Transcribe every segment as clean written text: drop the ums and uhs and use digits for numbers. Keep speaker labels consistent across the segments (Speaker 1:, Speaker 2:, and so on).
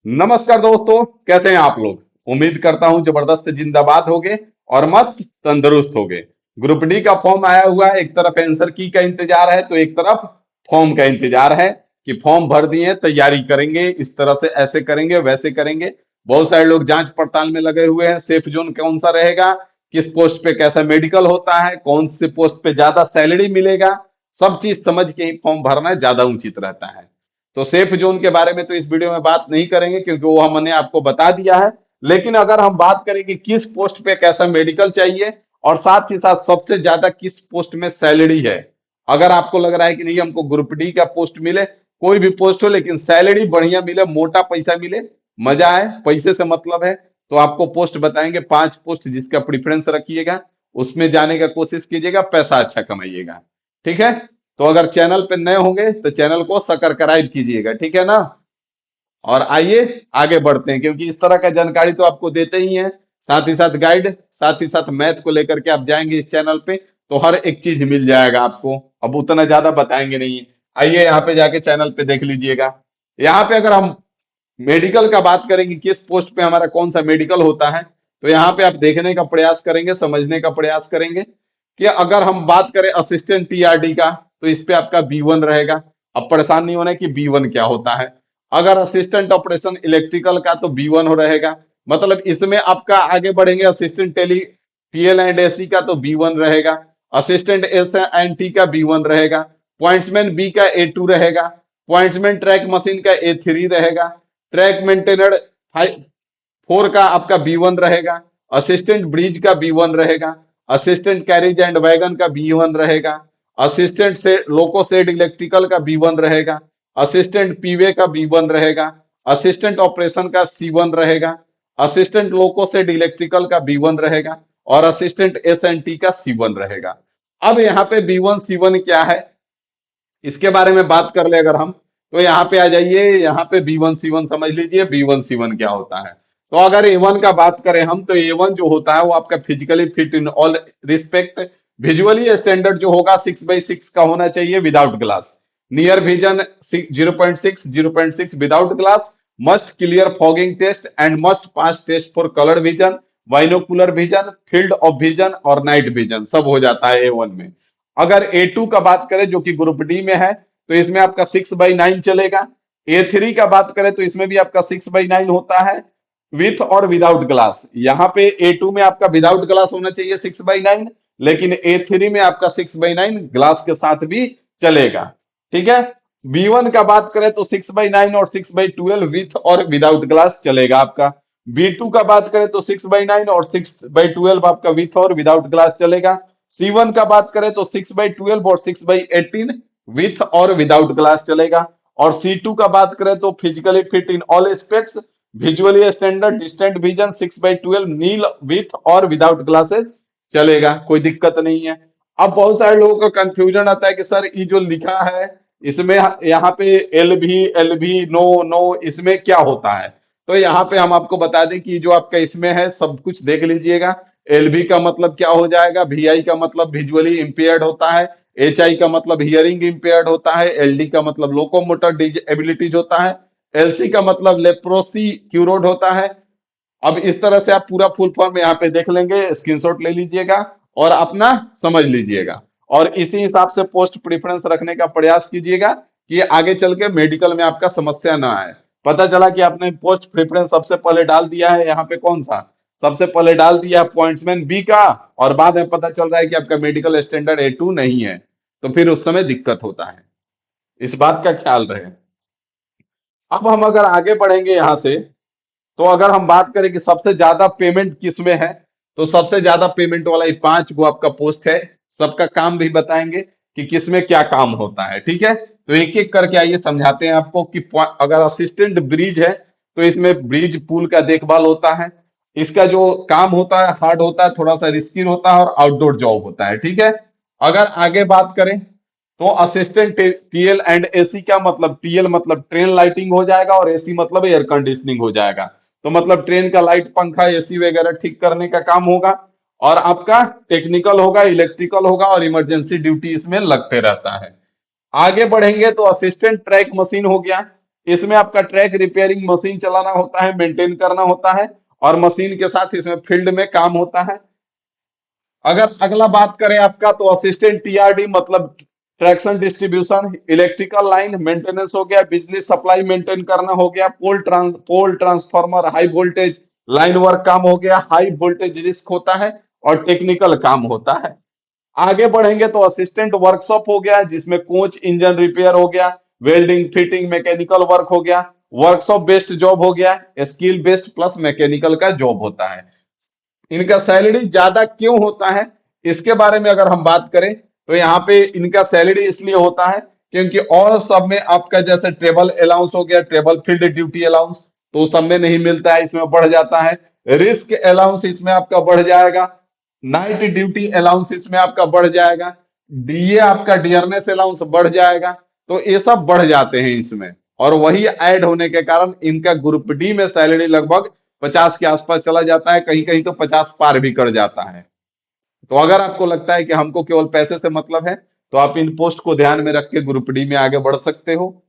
Speaker 1: नमस्कार दोस्तों, कैसे हैं आप लोग। उम्मीद करता हूं जबरदस्त जिंदाबाद होगे और मस्त तंदुरुस्त होगे। ग्रुप डी का फॉर्म आया हुआ है, एक तरफ आंसर की का इंतजार है तो एक तरफ फॉर्म का इंतजार है कि फॉर्म भर दिए, तैयारी करेंगे, इस तरह से ऐसे करेंगे वैसे करेंगे। बहुत सारे लोग जांच पड़ताल में लगे हुए हैं, सेफ जोन कौन सा रहेगा, किस पोस्ट पे कैसा मेडिकल होता है, कौन से पोस्ट पे ज्यादा सैलरी मिलेगा, सब चीज समझ के ही फॉर्म भरना ज्यादा उचित रहता है। तो सेफ जोन के बारे में तो इस वीडियो में बात नहीं करेंगे क्योंकि वो हमने आपको बता दिया है। लेकिन अगर हम बात करें कि किस पोस्ट पे कैसा मेडिकल चाहिए और साथ ही साथ सबसे ज्यादा किस पोस्ट में सैलरी है, अगर आपको लग रहा है कि नहीं हमको ग्रुप डी का पोस्ट मिले, कोई भी पोस्ट हो लेकिन सैलरी बढ़िया मिले, मोटा पैसा मिले, मजा आए, पैसे से मतलब है, तो आपको पोस्ट बताएंगे। 5 पोस्ट जिसका प्रेफरेंस रखिएगा, उसमें जाने का कोशिश कीजिएगा, पैसा अच्छा कमाइएगा। ठीक है। तो अगर चैनल पे नए होंगे तो चैनल को सब्सक्राइब कीजिएगा, ठीक है ना। और आइए आगे बढ़ते हैं, क्योंकि इस तरह का जानकारी तो आपको देते ही हैं, साथ ही साथ गाइड, साथ ही साथ मैथ को लेकर के आप जाएंगे इस चैनल पे तो हर एक चीज मिल जाएगा आपको। अब उतना ज्यादा बताएंगे नहीं। आइए यहाँ पे जाके चैनल पे देख लीजिएगा। यहाँ पे अगर हम मेडिकल का बात करेंगे, किस पोस्ट पे हमारा कौन सा मेडिकल होता है, तो यहाँ पे आप देखने का प्रयास करेंगे, समझने का प्रयास करेंगे कि अगर हम बात करें असिस्टेंट टीआरडी का, तो इस पे आपका बी1 रहेगा। अब परेशान नहीं होना कि बी1 क्या होता है। अगर असिस्टेंट ऑपरेशन इलेक्ट्रिकल का तो बी1 हो रहेगा। मतलब इसमें आपका आगे बढ़ेंगे, assistant tele PL and AC का तो बी1 रहेगा। असिस्टेंट एस एंड टी का बी1 रहेगा। पॉइंट्समैन बी का ए2 रहेगा। पॉइंट्समैन ट्रैक मशीन का ए3 रहेगा। ट्रैक मेंटेनर 4 का आपका बी1 रहेगा। असिस्टेंट ब्रिज का बी1 रहेगा। असिस्टेंट कैरिज एंड वैगन का बी1 रहेगा। असिस्टेंट से लोको सेड इलेक्ट्रिकल का बी1 रहेगा। असिस्टेंट पीवे का बी1 रहेगा। असिस्टेंट ऑपरेशन का सी1 रहेगा। असिस्टेंट लोको सेड इलेक्ट्रिकल का बी1 रहेगा। और असिस्टेंट एस एंड टी का सी1 रहेगा। अब यहाँ पे बी1 सी1 क्या है, इसके बारे में बात कर ले अगर हम, तो यहाँ पे आ जाइए, यहाँ पे B1C1 समझ लीजिए। B1C1 क्या होता है, तो अगर A1 का बात करें हम, तो A1 जो होता है वो आपका physically fit in all respect, visually standard जो होगा 6/6 का होना चाहिए without glass. Near vision 0.6 without glass. Must clear fogging test and must pass test for colour vision, binocular vision, field of vision और नाइट विजन, सब हो जाता है A1 में। अगर A2 का बात करें जो कि ग्रुप डी में है, तो इसमें आपका 6/9 चलेगा। A3 का बात करें तो इसमें भी आपका 6/9 होता है, विथ और विदाउट ग्लास। यहाँ पे A2 में आपका विदाउट ग्लास होना चाहिए 6/9, लेकिन A3 में आपका 6/9 ग्लास के साथ भी चलेगा। ठीक है। B1 का बात करें तो 6/9 और 6/12 विथ और विदाउट ग्लास चलेगा आपका। B2 का बात करें तो 6/9 और 6/12 आपका विथ और विदाउट ग्लास चलेगा। C1 का बात करें तो 6/12 और 6/18 विथ और विदाउट ग्लास चलेगा। और C2 का बात करें तो physically fit in all aspects, visually standard, distant vision, 6/12 नील विथ और विदाउट ग्लासेस चलेगा, कोई दिक्कत नहीं है। अब बहुत सारे लोगों का कंफ्यूजन आता है कि सर ये जो लिखा है इसमें, यहाँ पे एल भी नो नो, इसमें क्या होता है। तो यहाँ पे हम आपको बता दें कि जो आपका इसमें है सब कुछ देख लीजिएगा। एलबी का मतलब क्या हो जाएगा, वीआई का मतलब विजुअली इंपेयर्ड होता है। एचआई का मतलब हियरिंग इंपेयर्ड होता है। एलडी का मतलब लोकोमोटर डिजेबिलिटीज होता है। एलसी का मतलब लेप्रोसी क्यूरोड होता है। अब इस तरह से आप पूरा फुल फॉर्म यहाँ पे देख लेंगे, स्क्रीनशॉट ले लीजिएगा और अपना समझ लीजिएगा। और इसी हिसाब से पोस्ट प्रेफरेंस रखने का प्रयास कीजिएगा कि आगे चल के मेडिकल में आपका समस्या ना आए। पता चला कि आपने पोस्ट प्रेफरेंस सबसे पहले डाल दिया है, यहाँ पे कौन सा सबसे पहले डाल दिया, पॉइंट्समैन बी का, और बाद में पता चल रहा है कि आपका मेडिकल स्टैंडर्ड A2 नहीं है, तो फिर उस समय दिक्कत होता है। इस बात का ख्याल रहे। अब हम अगर आगे बढ़ेंगे यहाँ से, तो अगर हम बात करें कि सबसे ज्यादा पेमेंट किस में है, तो सबसे ज्यादा पेमेंट वाला ये 5 गो आपका पोस्ट है। सबका काम भी बताएंगे कि किस में क्या काम होता है। ठीक है। तो एक एक करके आइए समझाते हैं आपको कि अगर असिस्टेंट ब्रिज है तो इसमें ब्रिज पुल का देखभाल होता है। इसका जो काम होता है हार्ड होता है, थोड़ा सा रिस्की होता है और आउटडोर जॉब होता है। ठीक है। अगर आगे बात करें तो असिस्टेंट टीएल एंड एसी का मतलब, टीएल मतलब ट्रेन लाइटिंग हो जाएगा और एसी मतलब एयर कंडीशनिंग हो जाएगा। तो मतलब ट्रेन का लाइट पंखा एसी वगैरह ठीक करने का काम होगा। और आपका टेक्निकल होगा, इलेक्ट्रिकल होगा और इमरजेंसी ड्यूटी इसमें लगते रहता है। आगे बढ़ेंगे तो असिस्टेंट ट्रैक मशीन हो गया। इसमें आपका ट्रैक रिपेयरिंग मशीन चलाना होता है, मेंटेन करना होता है, और मशीन के साथ इसमें फील्ड में काम होता है। अगर अगला बात करें आपका, तो असिस्टेंट टीआरडी मतलब traction distribution, electrical line maintenance हो गया, बिजली सप्लाई मेंटेन करना हो गया, pole transformer high voltage line work काम हो गया, हाई वोल्टेज रिस्क होता है, और टेक्निकल काम होता है। आगे बढ़ेंगे तो असिस्टेंट वर्कशॉप हो गया, जिसमें कोच इंजन रिपेयर हो गया, वेल्डिंग फिटिंग मैकेनिकल वर्क हो गया। वर्कशॉप बेस्ड जॉब हो गया, स्किल बेस्ड प्लस मैकेनिकल का जॉब होता है। इनका सैलरी ज्यादा क्यों होता है, इसके बारे में अगर हम बात करें, तो यहाँ पे इनका सैलरी इसलिए होता है क्योंकि और सब में आपका जैसे ट्रेवल अलाउंस हो गया, ट्रेवल फील्ड ड्यूटी अलाउंस, तो सब में नहीं मिलता है, इसमें बढ़ जाता है। रिस्क अलाउंस इसमें आपका बढ़ जाएगा, नाइट ड्यूटी अलाउंस इसमें आपका बढ़ जाएगा, डीए आपका डियरनेस अलाउंस बढ़ जाएगा। तो ये सब बढ़ जाते हैं इसमें, और वही ऐड होने के कारण इनका ग्रुप डी में सैलरी लगभग 50 के आसपास चला जाता है, कहीं कहीं तो 50 पार भी कर जाता है। तो अगर आपको लगता है कि हमको केवल पैसे से मतलब है, तो आप इन पोस्ट को ध्यान में रख के ग्रुप डी में आगे बढ़ सकते हो।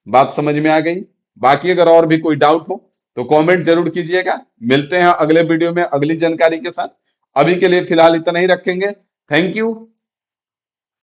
Speaker 1: बात समझ में आ गई? बाकी अगर और भी कोई डाउट हो तो कमेंट जरूर कीजिएगा। मिलते हैं अगले वीडियो में अगली जानकारी के साथ। अभी के लिए फिलहाल इतना ही रखेंगे। Thank you.